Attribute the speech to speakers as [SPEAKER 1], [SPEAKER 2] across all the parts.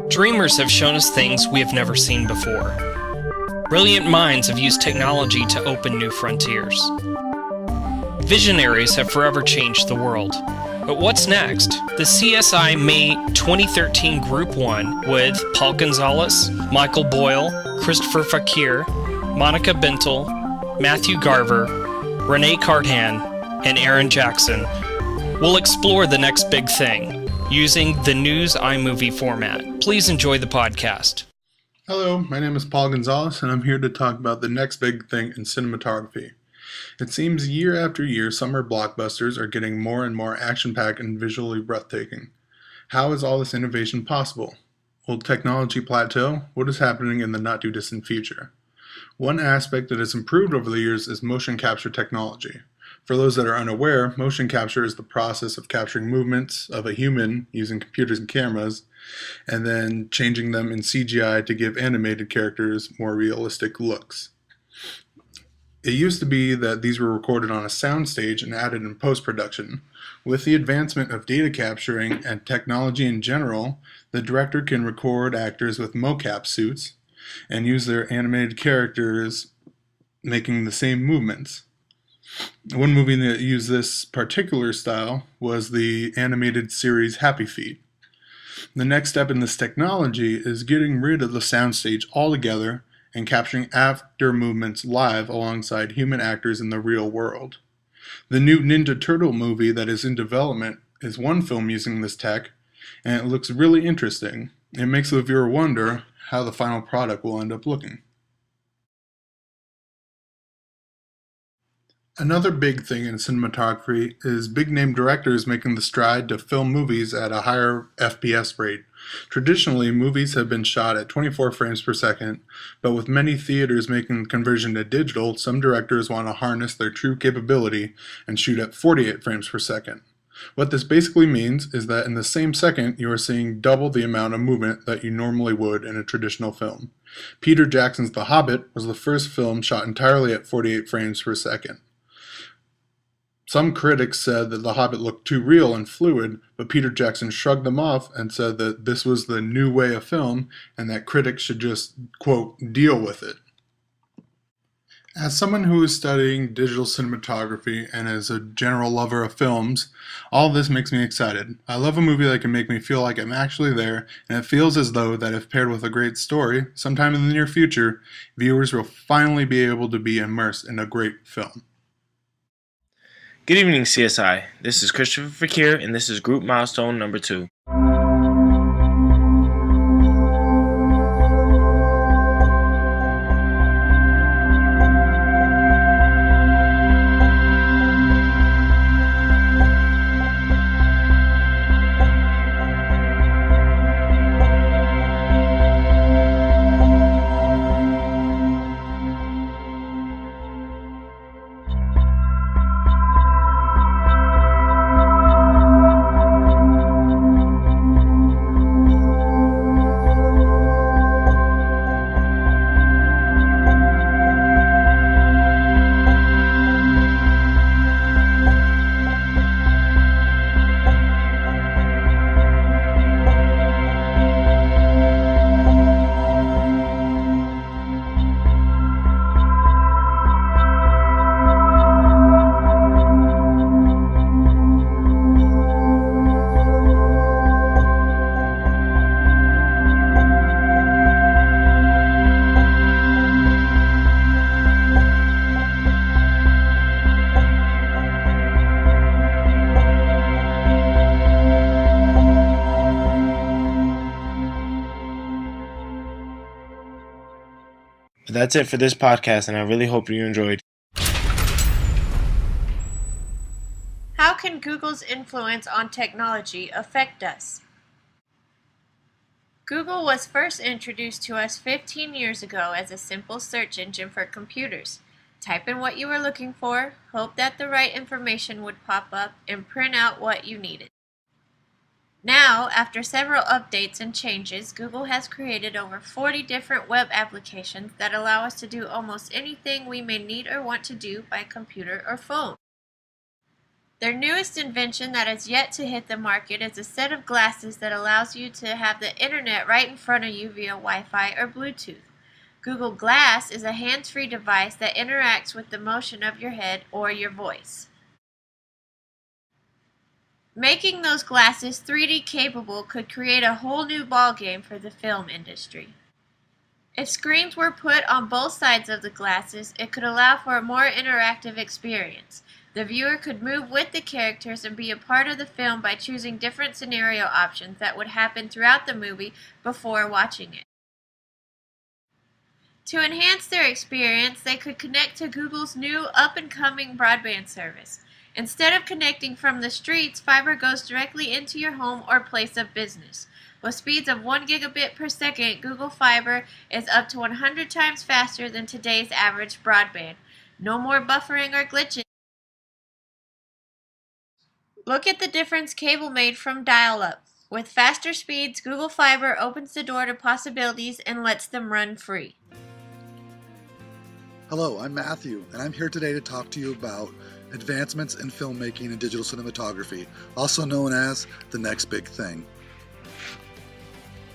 [SPEAKER 1] Dreamers have shown us things we have never seen before. Brilliant minds have used technology to open new frontiers. Visionaries have forever changed the world. But what's next? The CSI May 2013 Group 1 with Paul Gonzalez, Michael Boyle, Christopher Fakir, Monica Bintel, Matthew Garver, Renee Carthan, and Aaron Jackson will explore the next big thing using the News iMovie format. Please enjoy the podcast.
[SPEAKER 2] Hello, my name is Paul Gonzalez, and I'm here to talk about the next big thing in cinematography. It seems year after year, summer blockbusters are getting more and more action-packed and visually breathtaking. How is all this innovation possible? Will technology plateau? What is happening in the not-too-distant future? One aspect that has improved over the years is motion capture technology. For those that are unaware, motion capture is the process of capturing movements of a human using computers and cameras, and then changing them in CGI to give animated characters more realistic looks. It used to be that these were recorded on a soundstage and added in post-production. With the advancement of data capturing and technology in general, the director can record actors with mocap suits and use their animated characters making the same movements. One movie that used this particular style was the animated series Happy Feet. The next step in this technology is getting rid of the soundstage altogether and capturing actor movements live alongside human actors in the real world. The new Ninja Turtle movie that is in development is one film using this tech, and it looks really interesting. It makes the viewer wonder how the final product will end up looking. Another big thing in cinematography is big-name directors making the stride to film movies at a higher FPS rate. Traditionally, movies have been shot at 24 frames per second, but with many theaters making the conversion to digital, some directors want to harness their true capability and shoot at 48 frames per second. What this basically means is that in the same second, you are seeing double the amount of movement that you normally would in a traditional film. Peter Jackson's The Hobbit was the first film shot entirely at 48 frames per second. Some critics said that The Hobbit looked too real and fluid, but Peter Jackson shrugged them off and said that this was the new way of film and that critics should just, quote, deal with it. As someone who is studying digital cinematography and as a general lover of films, all of this makes me excited. I love a movie that can make me feel like I'm actually there, and it feels as though that if paired with a great story, sometime in the near future, viewers will finally be able to be immersed in a great film.
[SPEAKER 3] Good evening, CSI. This is Christopher Fakir, and this is Group Milestone number 2. But that's it for this podcast, and I really hope you enjoyed.
[SPEAKER 4] How can Google's influence on technology affect us? Google was first introduced to us 15 years ago as a simple search engine for computers. Type in what you were looking for, hope that the right information would pop up, and print out what you needed. Now, after several updates and changes, Google has created over 40 different web applications that allow us to do almost anything we may need or want to do by computer or phone. Their newest invention that has yet to hit the market is a set of glasses that allows you to have the internet right in front of you via Wi-Fi or Bluetooth. Google Glass is a hands-free device that interacts with the motion of your head or your voice. Making those glasses 3D capable could create a whole new ballgame for the film industry. If screens were put on both sides of the glasses, it could allow for a more interactive experience. The viewer could move with the characters and be a part of the film by choosing different scenario options that would happen throughout the movie before watching it. To enhance their experience, they could connect to Google's new up-and-coming broadband service. Instead of connecting from the streets, fiber goes directly into your home or place of business. With speeds of 1 gigabit per second, Google Fiber is up to 100 times faster than today's average broadband. No more buffering or glitching. Look at the difference cable made from dial-up. With faster speeds, Google Fiber opens the door to possibilities and lets them run free.
[SPEAKER 5] Hello, I'm Matthew, and I'm here today to talk to you about advancements in filmmaking and digital cinematography, also known as the next big thing.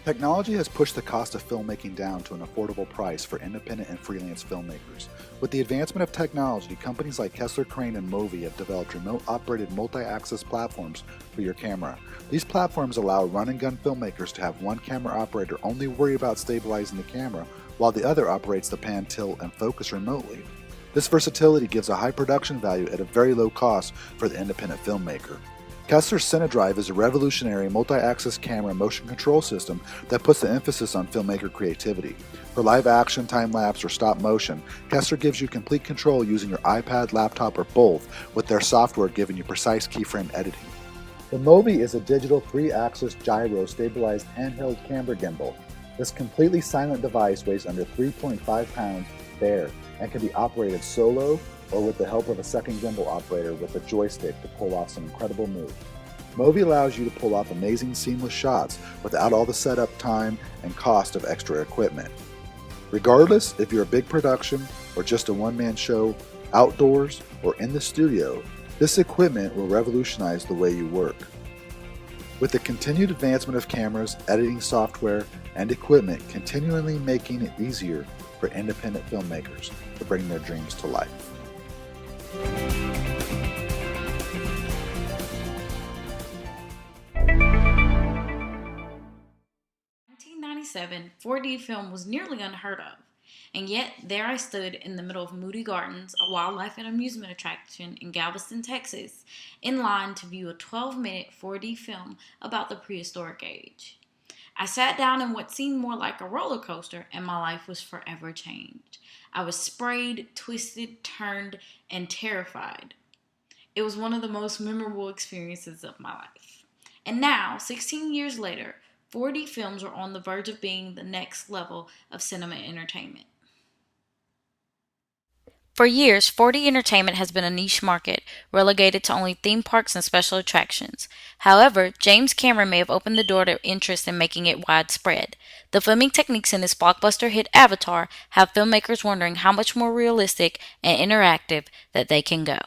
[SPEAKER 5] Technology has pushed the cost of filmmaking down to an affordable price for independent and freelance filmmakers. With the advancement of technology, companies like Kessler Crane and Movi have developed remote-operated multi-axis platforms for your camera. These platforms allow run-and-gun filmmakers to have one camera operator only worry about stabilizing the camera, while the other operates the pan, tilt, and focus remotely. This versatility gives a high production value at a very low cost for the independent filmmaker. Kessler's CineDrive is a revolutionary multi-axis camera motion control system that puts the emphasis on filmmaker creativity. For live action, time-lapse, or stop motion, Kessler gives you complete control using your iPad, laptop, or both, with their software giving you precise keyframe editing. The Movi is a digital 3-axis gyro stabilized handheld camera gimbal. This completely silent device weighs under 3.5 pounds bare and can be operated solo or with the help of a second gimbal operator with a joystick to pull off some incredible moves. Movi allows you to pull off amazing seamless shots without all the setup time and cost of extra equipment. Regardless if you're a big production or just a one-man show, outdoors or in the studio, this equipment will revolutionize the way you work. With the continued advancement of cameras, editing software, and equipment continually making it easier for independent filmmakers to bring their dreams to life.
[SPEAKER 6] 1997, 4D film was nearly unheard of, and yet there I stood in the middle of Moody Gardens, a wildlife and amusement attraction in Galveston, Texas, in line to view a 12-minute 4D film about the prehistoric age. I sat down in what seemed more like a roller coaster, and my life was forever changed. I was sprayed, twisted, turned, and terrified. It was one of the most memorable experiences of my life. And now, 16 years later, 4D films are on the verge of being the next level of cinema entertainment. For years, 4D entertainment has been a niche market, relegated to only theme parks and special attractions. However, James Cameron may have opened the door to interest in making it widespread. The filming techniques in this blockbuster hit Avatar have filmmakers wondering how much more realistic and interactive that they can go.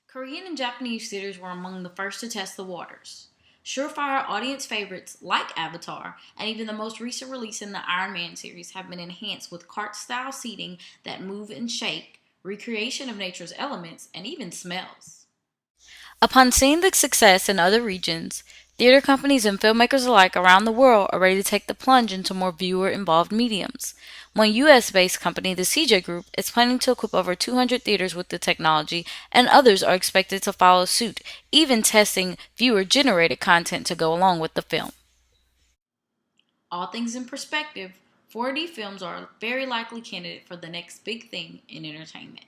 [SPEAKER 6] Korean and Japanese theaters were among the first to test the waters. Surefire audience favorites like Avatar and even the most recent release in the Iron Man series have been enhanced with cart-style seating that move and shake, recreation of nature's elements, and even smells. Upon seeing the success in other regions, theater companies and filmmakers alike around the world are ready to take the plunge into more viewer-involved mediums. One U.S.-based company, the CJ Group, is planning to equip over 200 theaters with the technology, and others are expected to follow suit, even testing viewer-generated content to go along with the film. All things in perspective, 4D films are a very likely candidate for the next big thing in entertainment.